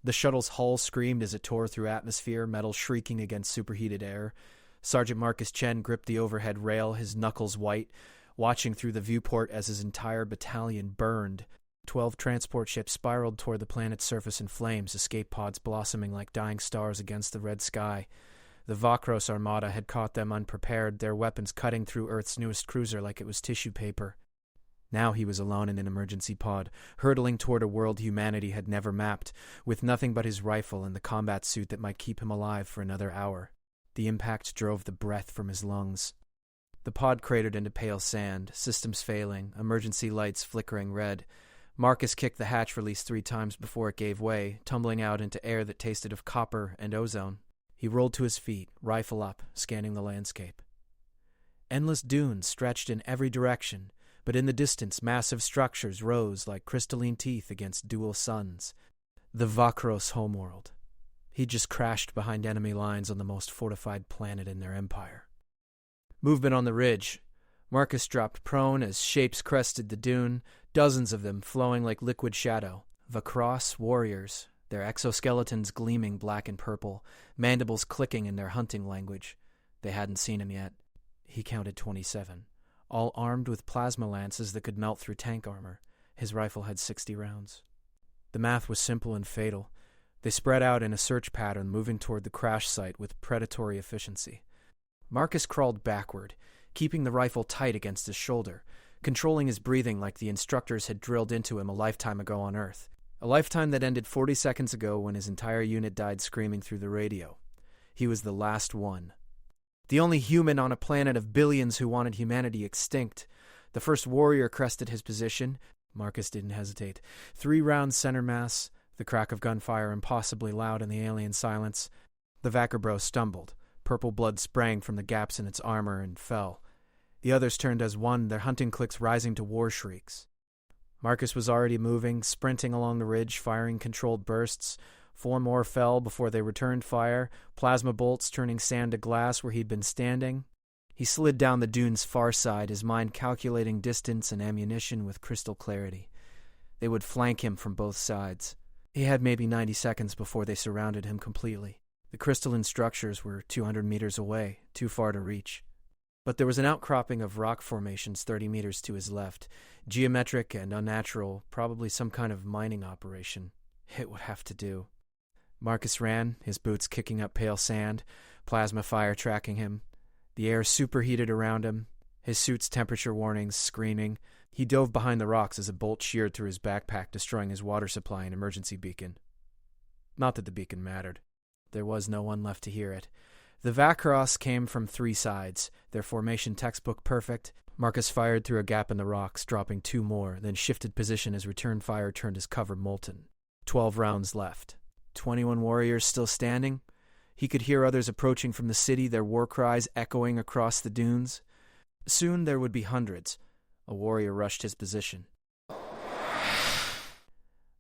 The shuttle's hull screamed as it tore through atmosphere, metal shrieking against superheated air. Sergeant Marcus Chen gripped the overhead rail, his knuckles white, watching through the viewport as his entire battalion burned. 12 transport ships spiraled toward the planet's surface in flames, escape pods blossoming like dying stars against the red sky. The Vakros Armada had caught them unprepared, their weapons cutting through Earth's newest cruiser like it was tissue paper. Now he was alone in an emergency pod, hurtling toward a world humanity had never mapped, with nothing but his rifle and the combat suit that might keep him alive for another hour. The impact drove the breath from his lungs. The pod cratered into pale sand, systems failing, emergency lights flickering red. Marcus kicked the hatch release 3 times before it gave way, tumbling out into air that tasted of copper and ozone. He rolled to his feet, rifle up, scanning the landscape. Endless dunes stretched in every direction, but in the distance massive structures rose like crystalline teeth against dual suns. The Vakros homeworld. He just crashed behind enemy lines on the most fortified planet in their empire. Movement on the ridge. Marcus dropped prone as shapes crested the dune, dozens of them flowing like liquid shadow. Vakros warriors, their exoskeletons gleaming black and purple, mandibles clicking in their hunting language. They hadn't seen him yet. He counted 27. All armed with plasma lances that could melt through tank armor. His rifle had 60 rounds. The math was simple and fatal. They spread out in a search pattern, moving toward the crash site with predatory efficiency. Marcus crawled backward, keeping the rifle tight against his shoulder, controlling his breathing like the instructors had drilled into him a lifetime ago on Earth. A lifetime that ended 40 seconds ago when his entire unit died screaming through the radio. He was the last one. The only human on a planet of billions who wanted humanity extinct. The first warrior crested his position. Marcus didn't hesitate. 3 rounds center mass, the crack of gunfire impossibly loud in the alien silence. The Vakerbro stumbled. Purple blood sprang from the gaps in its armor and fell. The others turned as one, their hunting clicks rising to war shrieks. Marcus was already moving, sprinting along the ridge, firing controlled bursts. 4 more fell before they returned fire, plasma bolts turning sand to glass where he'd been standing. He slid down the dune's far side, his mind calculating distance and ammunition with crystal clarity. They would flank him from both sides. He had maybe 90 seconds before they surrounded him completely. The crystalline structures were 200 meters away, too far to reach. But there was an outcropping of rock formations 30 meters to his left, geometric and unnatural, probably some kind of mining operation. It would have to do. Marcus ran, his boots kicking up pale sand, plasma fire tracking him. The air superheated around him, his suit's temperature warnings screaming. He dove behind the rocks as a bolt sheared through his backpack, destroying his water supply and emergency beacon. Not that the beacon mattered. There was no one left to hear it. The Vakros came from 3 sides, their formation textbook perfect. Marcus fired through a gap in the rocks, dropping 2 more, then shifted position as return fire turned his cover molten. 12 rounds left. 21 warriors still standing. He could hear others approaching from the city, their war cries echoing across the dunes. Soon there would be hundreds. A warrior rushed his position.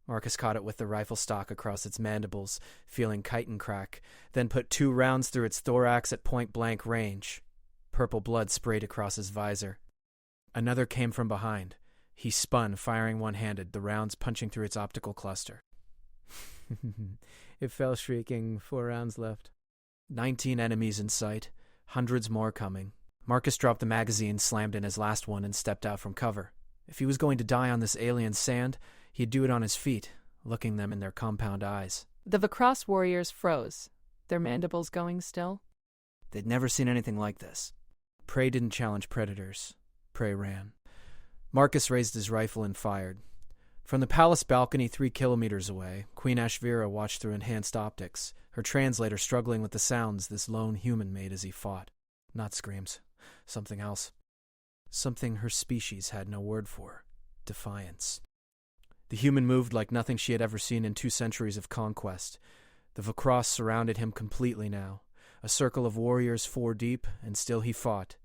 Marcus caught it with the rifle stock across its mandibles, feeling chitin crack, then put 2 rounds through its thorax at point-blank range. Purple blood sprayed across his visor. Another came from behind. He spun, firing one-handed, the rounds punching through its optical cluster. It fell shrieking, 4 rounds left. 19 enemies in sight, hundreds more coming. Marcus dropped the magazine, slammed in his last one, and stepped out from cover. If he was going to die on this alien sand, he'd do it on his feet, looking them in their compound eyes. The Vakros warriors froze, their mandibles going still. They'd never seen anything like this. Prey didn't challenge predators. Prey ran. Marcus raised his rifle and fired. From the palace balcony 3 kilometers away, Queen Ashvira watched through enhanced optics, her translator struggling with the sounds this lone human made as he fought. Not screams. Something else. Something her species had no word for. Defiance. The human moved like nothing she had ever seen in 2 centuries of conquest. The Vakros surrounded him completely now. A circle of warriors 4 deep, and still he fought.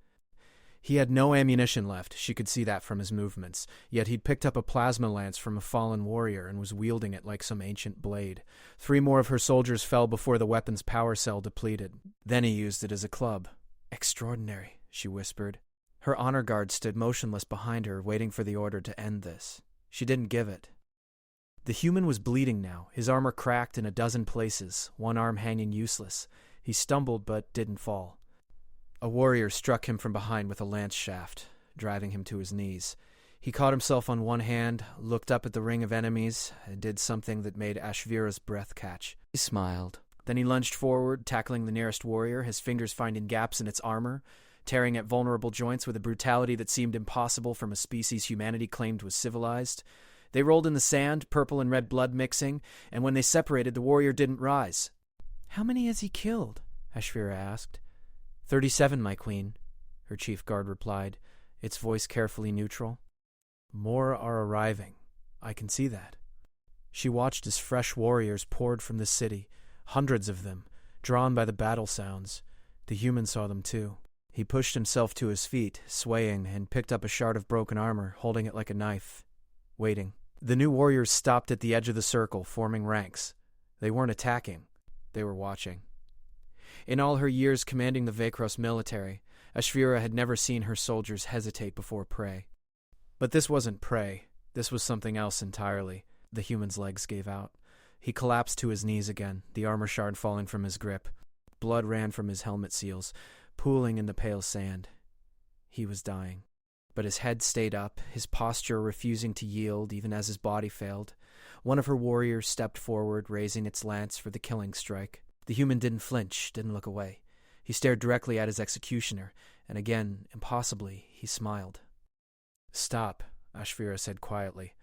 He had no ammunition left, she could see that from his movements, yet he'd picked up a plasma lance from a fallen warrior and was wielding it like some ancient blade. 3 more of her soldiers fell before the weapon's power cell depleted. Then he used it as a club. Extraordinary, she whispered. Her honor guard stood motionless behind her, waiting for the order to end this. She didn't give it. The human was bleeding now, his armor cracked in a dozen places, one arm hanging useless. He stumbled but didn't fall. A warrior struck him from behind with a lance shaft, driving him to his knees. He caught himself on one hand, looked up at the ring of enemies, and did something that made Ashvira's breath catch. He smiled. Then he lunged forward, tackling the nearest warrior, his fingers finding gaps in its armor, tearing at vulnerable joints with a brutality that seemed impossible from a species humanity claimed was civilized. They rolled in the sand, purple and red blood mixing, and when they separated, the warrior didn't rise. "How many has he killed?" Ashvira asked. 37, my queen, her chief guard replied, its voice carefully neutral. "More are arriving. I can see that." She watched as fresh warriors poured from the city, hundreds of them, drawn by the battle sounds. The human saw them too. He pushed himself to his feet, swaying, and picked up a shard of broken armor, holding it like a knife, waiting. The new warriors stopped at the edge of the circle, forming ranks. They weren't attacking. They were watching. In all her years commanding the Vekros military, Ashvira had never seen her soldiers hesitate before prey. But this wasn't prey. This was something else entirely. The human's legs gave out. He collapsed to his knees again, the armor shard falling from his grip. Blood ran from his helmet seals, pooling in the pale sand. He was dying. But his head stayed up, his posture refusing to yield even as his body failed. One of her warriors stepped forward, raising its lance for the killing strike. The human didn't flinch, didn't look away. He stared directly at his executioner, and again, impossibly, he smiled. "Stop," Ashvira said quietly.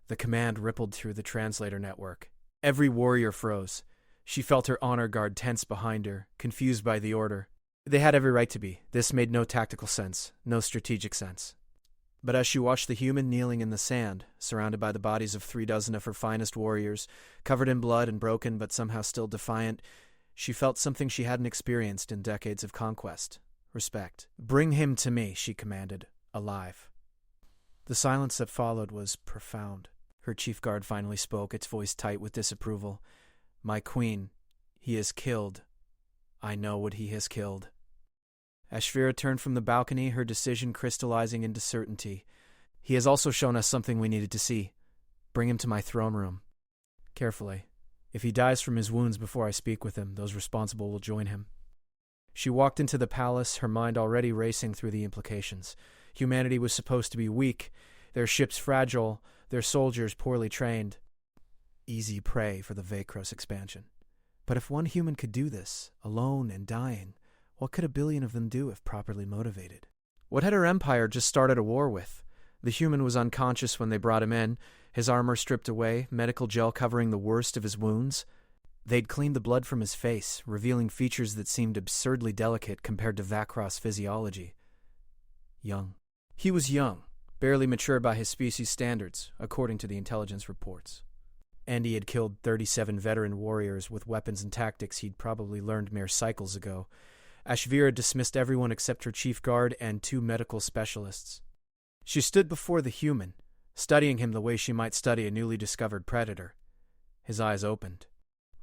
The command rippled through the translator network. Every warrior froze. She felt her honor guard tense behind her, confused by the order. They had every right to be. This made no tactical sense, no strategic sense. But as she watched the human kneeling in the sand, surrounded by the bodies of 36 of her finest warriors, covered in blood and broken but somehow still defiant, she felt something she hadn't experienced in decades of conquest. Respect. "Bring him to me," she commanded, alive. The silence that followed was profound. Her chief guard finally spoke, its voice tight with disapproval. "My queen, he is killed. I know what he has killed." Ashvira turned from the balcony, her decision crystallizing into certainty. "He has also shown us something we needed to see. Bring him to my throne room. Carefully. If he dies from his wounds before I speak with him, those responsible will join him." She walked into the palace, her mind already racing through the implications. Humanity was supposed to be weak, their ships fragile, their soldiers poorly trained. Easy prey for the Vekros expansion. But if one human could do this, alone and dying, what could a billion of them do if properly motivated? What had her empire just started a war with? The human was unconscious when they brought him in, his armor stripped away, medical gel covering the worst of his wounds. They'd cleaned the blood from his face, revealing features that seemed absurdly delicate compared to Vakros physiology. Young. He was young, barely mature by his species standards, according to the intelligence reports. And he had killed 37 veteran warriors with weapons and tactics he'd probably learned mere cycles ago. Ashvira dismissed everyone except her chief guard and 2 medical specialists. She stood before the human, studying him the way she might study a newly discovered predator. His eyes opened.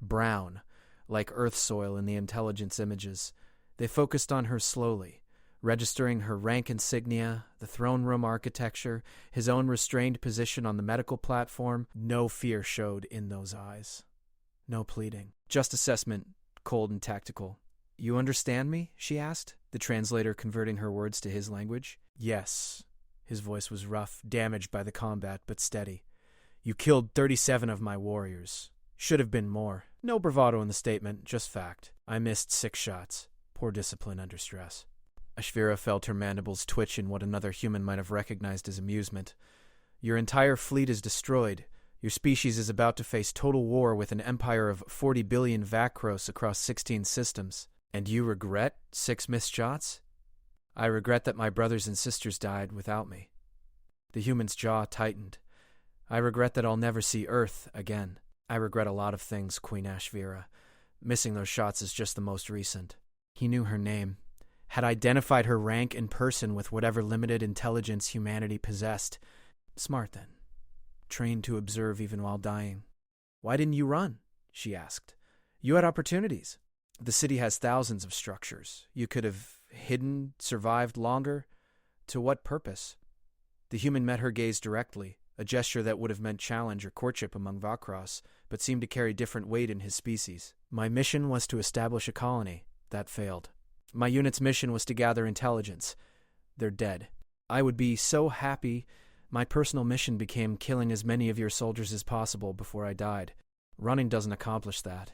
Brown, like earth soil in the intelligence images. They focused on her slowly, registering her rank insignia, the throne room architecture, his own restrained position on the medical platform. No fear showed in those eyes. No pleading. Just assessment, cold and tactical. "You understand me?" she asked, the translator converting her words to his language. "Yes." His voice was rough, damaged by the combat, but steady. "You killed 37 of my warriors. Should have been more." No bravado in the statement, just fact. "I missed 6 shots. Poor discipline under stress." Ashvira felt her mandibles twitch in what another human might have recognized as amusement. "Your entire fleet is destroyed. Your species is about to face total war with an empire of 40 billion Vakros across 16 systems. And you regret 6 missed shots?" "I regret that my brothers and sisters died without me." The human's jaw tightened. "I regret that I'll never see Earth again. I regret a lot of things, Queen Ashvira. Missing those shots is just the most recent." He knew her name, had identified her rank in person with whatever limited intelligence humanity possessed. Smart, then. Trained to observe even while dying. "Why didn't you run?" she asked. "You had opportunities. The city has thousands of structures. You could have hidden, survived longer. To what purpose?" The human met her gaze directly, a gesture that would have meant challenge or courtship among Vakros, but seemed to carry different weight in his species. My mission was to establish a colony. That failed. My unit's mission was to gather intelligence. They're dead. I would be so happy. My personal mission became killing as many of your soldiers as possible before I died. Running doesn't accomplish that.